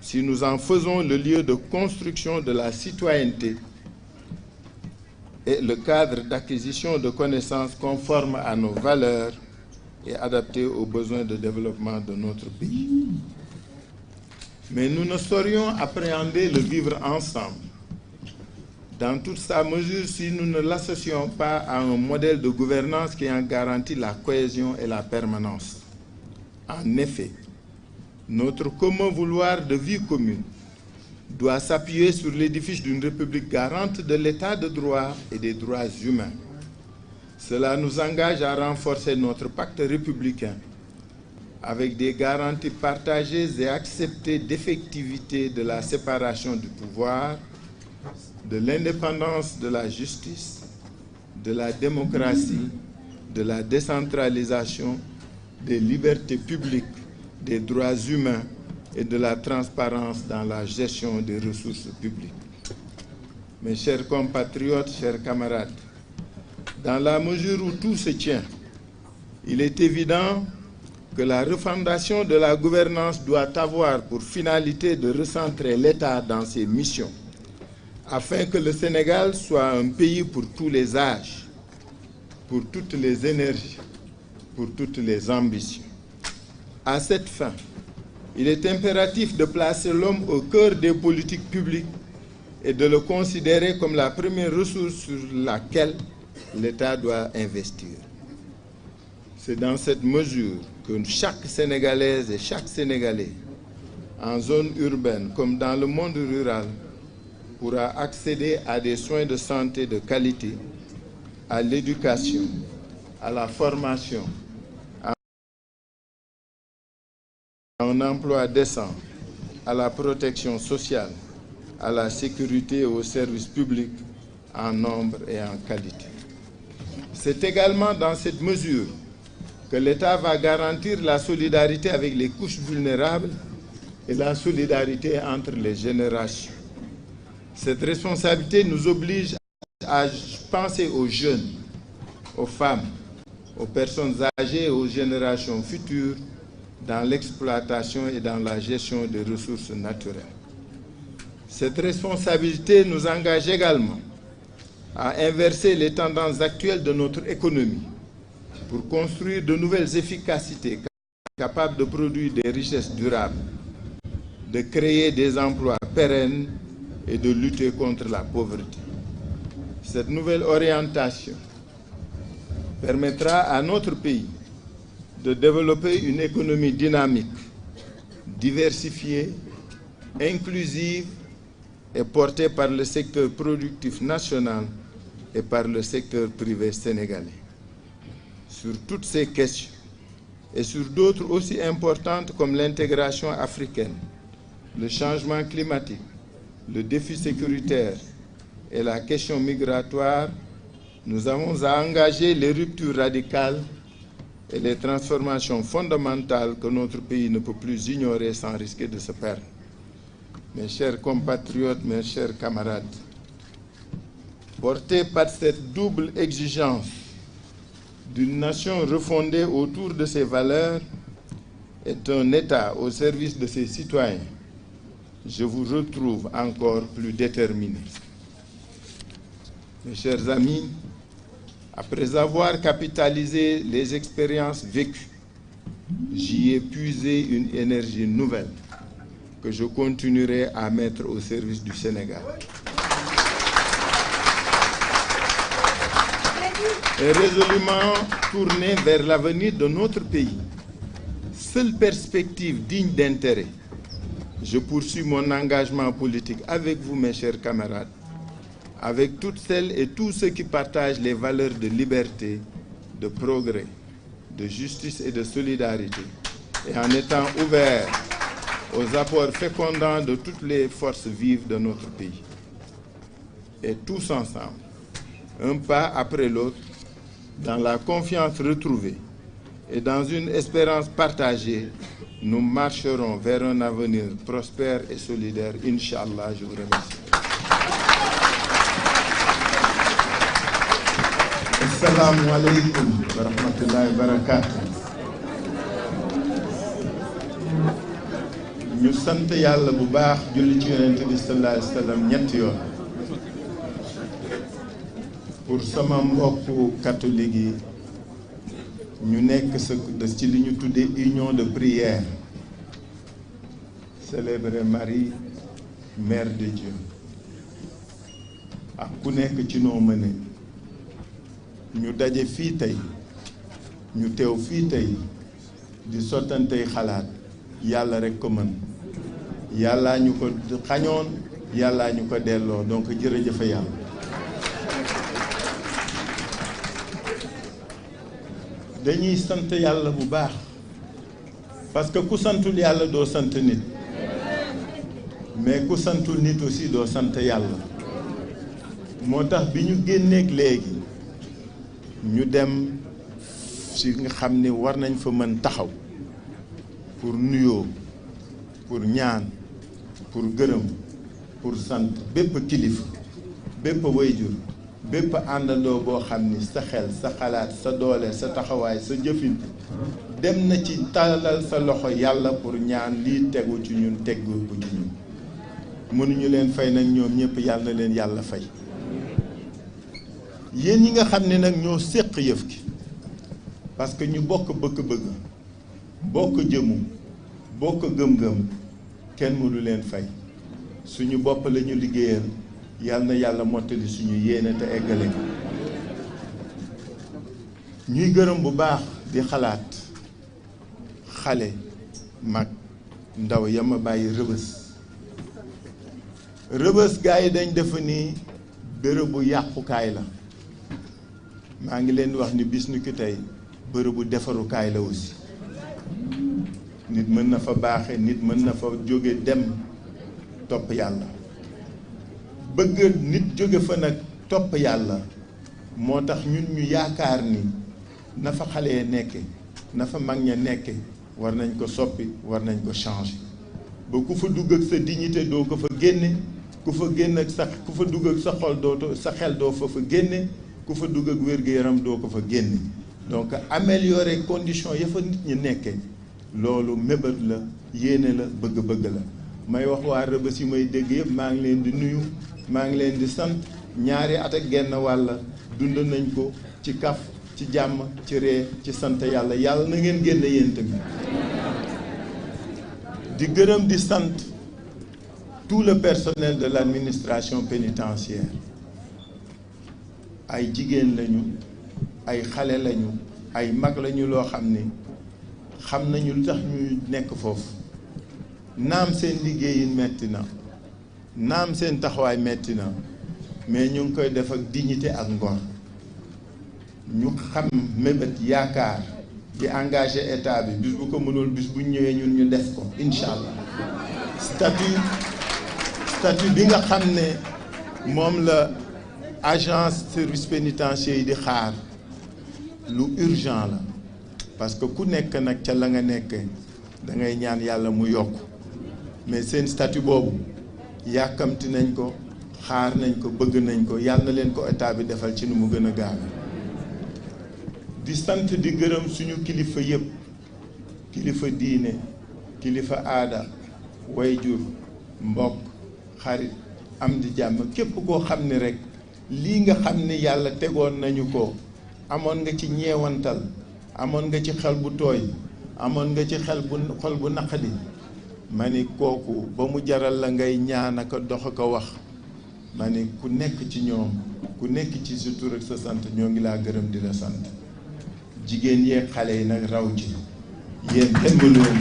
si nous en faisons le lieu de construction de la citoyenneté et le cadre d'acquisition de connaissances conformes à nos valeurs et adaptées aux besoins de développement de notre pays. Mais nous ne saurions appréhender le vivre ensemble dans toute sa mesure si nous ne l'associons pas à un modèle de gouvernance qui en garantit la cohésion et la permanence. En effet, notre commun vouloir de vie commune doit s'appuyer sur l'édifice d'une république garante de l'état de droit et des droits humains. Cela nous engage à renforcer notre pacte républicain avec des garanties partagées et acceptées d'effectivité de la séparation du pouvoir, de l'indépendance de la justice, de la démocratie, de la décentralisation, des libertés publiques, des droits humains et de la transparence dans la gestion des ressources publiques. Mes chers compatriotes, chers camarades, dans la mesure où tout se tient, il est évident que la refondation de la gouvernance doit avoir pour finalité de recentrer l'État dans ses missions, afin que le Sénégal soit un pays pour tous les âges, pour toutes les énergies, pour toutes les ambitions. À cette fin, il est impératif de placer l'homme au cœur des politiques publiques et de le considérer comme la première ressource sur laquelle l'État doit investir. C'est dans cette mesure que chaque Sénégalaise et chaque Sénégalais, en zone urbaine comme dans le monde rural, pourra accéder à des soins de santé de qualité, à l'éducation, à la formation, à un emploi décent, à la protection sociale, à la sécurité et aux services publics en nombre et en qualité. C'est également dans cette mesure que l'État va garantir la solidarité avec les couches vulnérables et la solidarité entre les générations. Cette responsabilité nous oblige à penser aux jeunes, aux femmes, aux personnes âgées et aux générations futures dans l'exploitation et dans la gestion des ressources naturelles. Cette responsabilité nous engage également à inverser les tendances actuelles de notre économie pour construire de nouvelles efficacités capables de produire des richesses durables, de créer des emplois pérennes et de lutter contre la pauvreté. Cette nouvelle orientation permettra à notre pays de développer une économie dynamique, diversifiée, inclusive et portée par le secteur productif national et par le secteur privé sénégalais. Sur toutes ces questions et sur d'autres aussi importantes comme l'intégration africaine, le changement climatique, le défi sécuritaire et la question migratoire, nous avons à engager les ruptures radicales et les transformations fondamentales que notre pays ne peut plus ignorer sans risquer de se perdre. Mes chers compatriotes, mes chers camarades, portés par cette double exigence d'une nation refondée autour de ses valeurs et d'un État au service de ses citoyens, je vous retrouve encore plus déterminés. Mes chers amis, après avoir capitalisé les expériences vécues, j'y ai puisé une énergie nouvelle que je continuerai à mettre au service du Sénégal. Et résolument tourné vers l'avenir de notre pays, seule perspective digne d'intérêt, je poursuis mon engagement politique avec vous, mes chers camarades, avec toutes celles et tous ceux qui partagent les valeurs de liberté, de progrès, de justice et de solidarité, et en étant ouverts aux apports fécondants de toutes les forces vives de notre pays. Et tous ensemble, un pas après l'autre, dans la confiance retrouvée et dans une espérance partagée, nous marcherons vers un avenir prospère et solidaire. Inch'Allah, je vous remercie. Assalamu alaikum wa rahmatullahi wa barakatuh. ñu sant yàlla bu baax julli ci yonent bi sallallahu alayhi wa sallam ñetti yoon pour sama mbokku catholique yi ñu nekk ci li ñu tuddee union de prière célébrer Marie Mère de Dieu ak ku nekk ci noo mëne ñu daje fii tey ñu teew fii tey di sottantey xalaat yàlla rekk ko mën yàllaa ñu ko xañoon yàllaa ñu ko delloo donc jërëjëf yàlla. dañuy sant yàlla bu baax parce que ku santul yàlla doo sant nit mais ku santul nit aussi doo sant yàlla moo tax bi ñu génneeg léegi ñu dem ci nga xam ni war nañ fa mën taxaw pour nuyoo pour ñaan pour gërëm pour sant bépp kilifa bépp wayjur bépp àndandoo boo xam ni sa xel sa xalaat sa doole sa taxawaay sa jëfin dem na ci tàllal sa loxo yàlla pour ñaan lii tegu ci ñun tegu ko ci ñun mënuñu leen fay nag ñoom ñëpp yàlla na leen yàlla fay yéen ñi nga xam ne nag ñoo séq yëf gi parce que ñu bokk bëgg-bëgg bokk jëmu bokk gëm-gëm kenn mënu leen fay suñu bopp la ñu liggéeyal yàlla na yàlla mottali suñu yéene te eggale ko ñuy gërëm bu baax di xalaat xale mag ndaw yama bàyyi rëbës gaa yi dañ defa ni bërëbu yàqukaay la maa ngi leen wax ni bis ni ki tey bërëbu defarukaay la aussi nit mën na fa baaxe nit mën na fa jóge dem topp yàlla bëgg nit jóge fa nag topp yàlla moo tax ñun ñu yaakaar ni na fa xale ya nekke na fa mag ña nekke war nañ ko soppi war nañ ko changer ba ku fa dugg ak sa dignité doo ko fa génne ku fa génn ak sa ku fa dugg ak sa xol doo sa xel doo fa génne ku fa dugg ak wér-gu-yaram doo ko fa génne donc améliorer condition ya fa nit ñi nekke loolu mébét la yéene la bëgg-bëgg la may wax waa Rebeuss yi may dégg yëpp maa ngi leen di nuyu maa ngi leen di sant ñaari at ak genn wàll dund nañ ko ci kaf ci jàmm ci ree ci sant yàlla yàlla na ngeen génn yéen tamit di gërëm di sant tout le personnel de l'administration pénitentiaire ay jigéen lañu ay xale lañu ay mag lañu loo xam ni xam nañu lu tax ñuy nekk foofu naam seen liggéeyin metti na naam seen taxawaay metti na mais ñu ngi koy def ak dignité ak ngor ñu xam mébét yaakaar di engagé état bi bis bu ko mënul bis bu ñëwee ñun ñu def ko incha allah statut bi nga xam ne moom la agence service pénitentiaire yi di xaar lu urgent la parce que ku nekk nag ca la nga nekk da ngay ñaan yàlla mu yokk mais seen statut boobu yàkkamti nañ ko xaar nañ ko bëgg nañ ko yàlla na leen ko état bi defal ci nu mu gën a gaawe di sant di gërëm suñu kilifa yëpp kilifa diine kilifa aada wayjur mbokk xarit am di jàmm képp koo xam ni rek lii nga xam ni yàlla tegoon nañu ko amoon nga ci ñeewantal amoon nga ci xel bu tooy amoon nga ci xol bu naqadi ma ni kooku ba mu jaral la ngay ñaan ak dox ko wax ma ni ku nekk ci ñoom ku nekk ci sa tur ak sa sant ñoo ngi laa gërëm di la sant jigéen yeeg xale yi nag raw ci yéen kenn mënu leen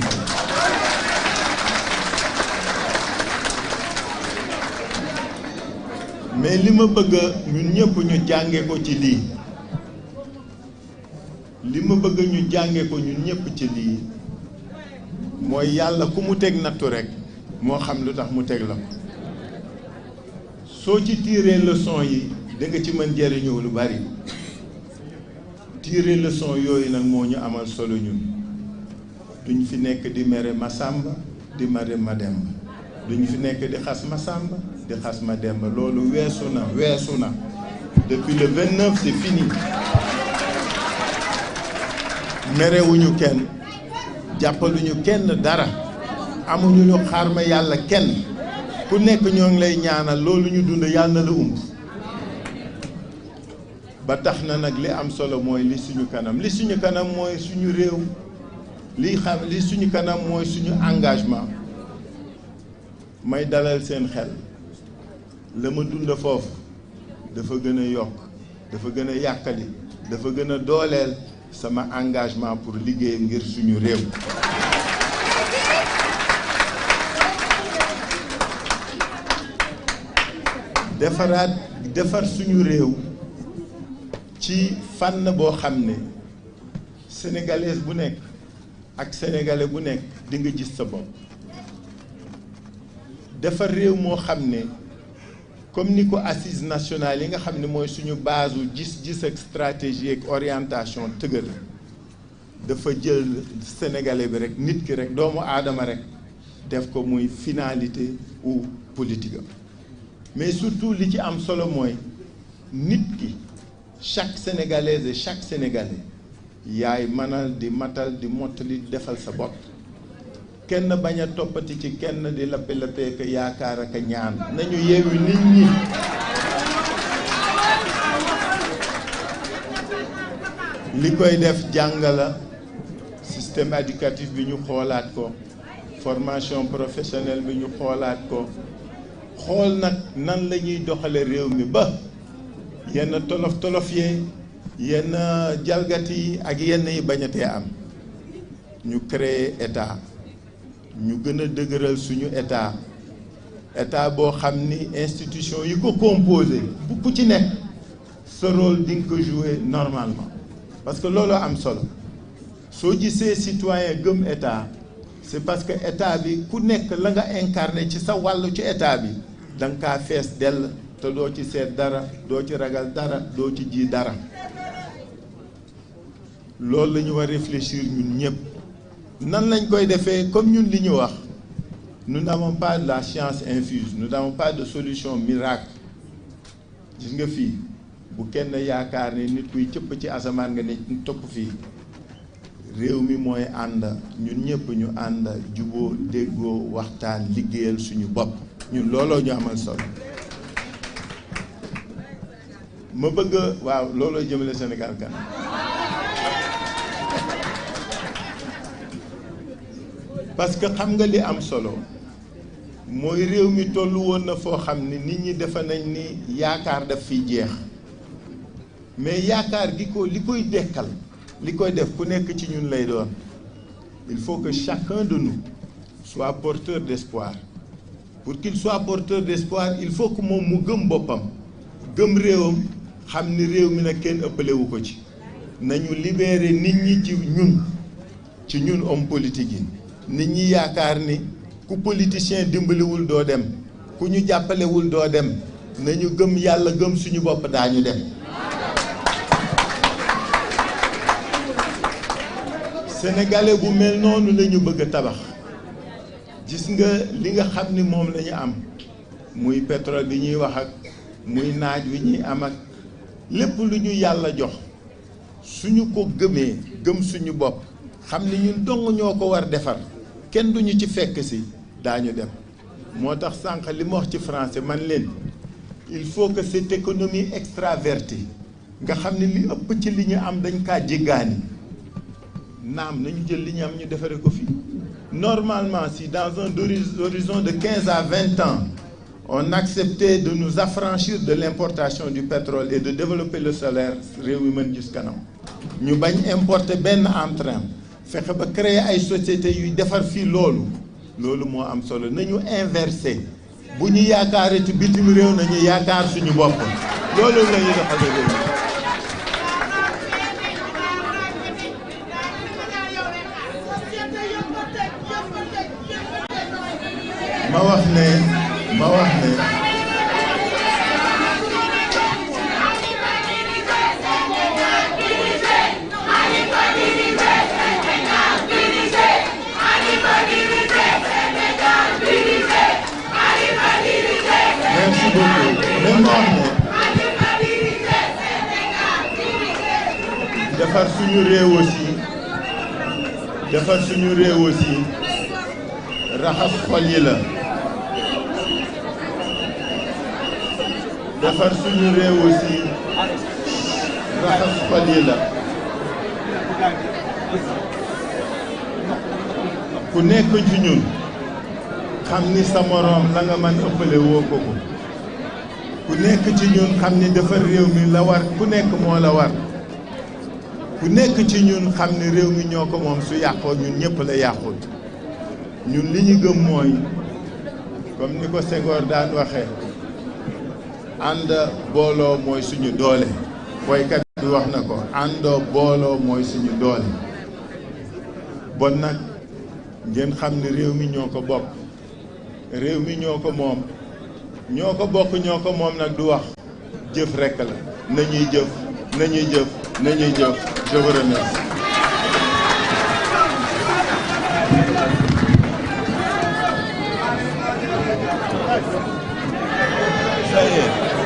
mais li ma bëgg ñun ñëpp ñu jànge ko ci lii li ma bëgg ñu jànge ko ñun ñëpp ci lii mooy yàlla ku mu teg nattu rek moo xam lu tax mu teg la ko soo ci tiiree leçon yi da nga ci mën jëriñoo lu bari tiiree leçon yooyu nag moo ñu amal solo ñun duñ fi nekk di mere Masamba di mere Mademba duñ fi nekk di xas Masamba di xas Mademba loolu weesu na depuis le 29 c'est fini merewuñu kenn jàppaluñu kenn dara amuñu lu xaar ma yàlla kenn ku nekk ñoo ngi lay ñaanal loolu ñu dund yàlla na la ba tax na nag li am solo mooy li suñu kanam mooy suñu réew li suñu kanam mooy suñu engagement may dalal seen xel la ma dund foofu dafa gën a yokk dafa gën a yàkkali dafa gën a dooleel sama engagement pour liggéey ngir suñu réew. defar suñu réew ci fànn boo xam ne sénégalaise bu nekk ak sénégalais bu nekk di nga gis sa bopp. defar réew moo xam ne comme ni ko assises nationales yi nga xam ne mooy suñu base u gis-gis ak stratégie ak orientation tëggal dafa jël sénégalais bi rek nit ki rek doomu aadama rek def ko muy finalité ou politique mais surtout li ci am solo mooy nit ki chaque sénégalaise et chaque sénégalais yaay mënal di matal di mottali defal sa bopp kenn bañ a toppati ci kenn di lappe-lappee ka yaakaar ak ñaan nañu yeewu nit ñi li koy def jàng la système éducatif bi ñu xoolaat ko formation professionnelle bi ñu xoolaat ko xool nag nan la ñuy doxale réew mi ba yenn tolof-tolof yee yenn jalgati yi ak yenn yi bañatee am ñu créer état ñu gën a dëgëral suñu état boo xam ni institution yi ko composé bu ku ci nekk sa rôle di nga ko jouer normalement parce que loolu am solo soo gisee citoyen gëm état c'est parce que état bi ku nekk la nga incarné ci sa wàllu ci état bi da nga kaa fees dell te doo ci seet dara doo ci ragal dara doo ci ji dara loolu la ñu war réfléchir ñun ñëpp nan lañ koy defee comme ñun li ñu wax nous n'avons pas de la science infuse nous n'avons pas de solution miracle gis nga fii bu kenn yaakaar ne nit kuy cëpp ci asamaan nga ne topp fii réew mi mooy ànd ñun ñëpp ñu ànd juboo déggoo waxtaan liggéeyal suñu bopp ñun looloo ñu amal solo ma bëgg waaw looloo jëmale Sénégal kanam parce que xam nga li am solo mooy réew mi tollu woon na foo xam ne nit ñi defe nañ ni yaakaar daf fiy jeex mais yaakaar gi ko li koy dekkal li koy def ku nekk ci ñun lay doon il faut que chacun de nous soit porteur d'espoir pour qu'il soit porteur d'espoir il faut que moom mu gëm boppam gëm réewam xam ni réew mi nag kenn ëppalewu ko ci nañu libérer nit ñi ci ñun homme politique yi nit ñi yaakaar ni ku politicien dimbaliwul doo dem ku ñu jàppalewul doo dem nañu gëm yàlla gëm suñu bopp daañu dem sénégalais bu mel noonu la ñu bëgg a tabax gis nga li nga xam ni moom la ñu am muy pétrole bi ñuy wax ak muy naaj wi ñuy am ak lépp lu ñu yàlla jox suñu ko gëmee gëm suñu bopp xam ni ñun dong ñoo ko war defar kenn duñu ci fekk si daañu dem moo tax sànq li ma wax ci français man leen il faut que cette économie extravertie nga xam ne li ëpp ci li ñu am dañ kaa jéggaani naam nañu jël li ñu am ñu defaree ko fii normalement si dans un horizon de 15 à 20 ans on acceptait de nous affranchir de l'importation du pétrole et de développer le solaire réew mi mën gis kanam ñu bañ importer benn entrain fexe ba créer ay sociétés yuy defar fii loolu moo am solo nañu inversé bu ñu yaakaaree ci bitim réew nañu yaakaar suñu bopp loolu la ñuy doxal réew mi ma wax ne merci beaucoup même ma wax ne defar suñu réew aussi raxas xol yi la defar suñu réew aussi raxas xol yi la ku nekk ci ñun xam ni sa moroom la nga mën ëppale woo ko ko ku nekk ci ñun xam ni defar réew mi la war ku nekk moo la war ku nekk ci ñun xam ni réew mi ñoo ko moom su yàqoo ñun ñëpp la yàqul ñun li ñu gëm mooy comme ni ko Senghor daan waxee ànd booloo mooy suñu doole boykat bi wax na ko àndoo booloo mooy suñu doole bon nag ngeen xam ne réew mi ñoo ko bokk réew mi ñoo ko moom ñoo ko bokk ñoo ko moom nag du wax jëf rekk la nañuy jëf nañuy jëf nañuy jëf je vous remercie. Ça y est.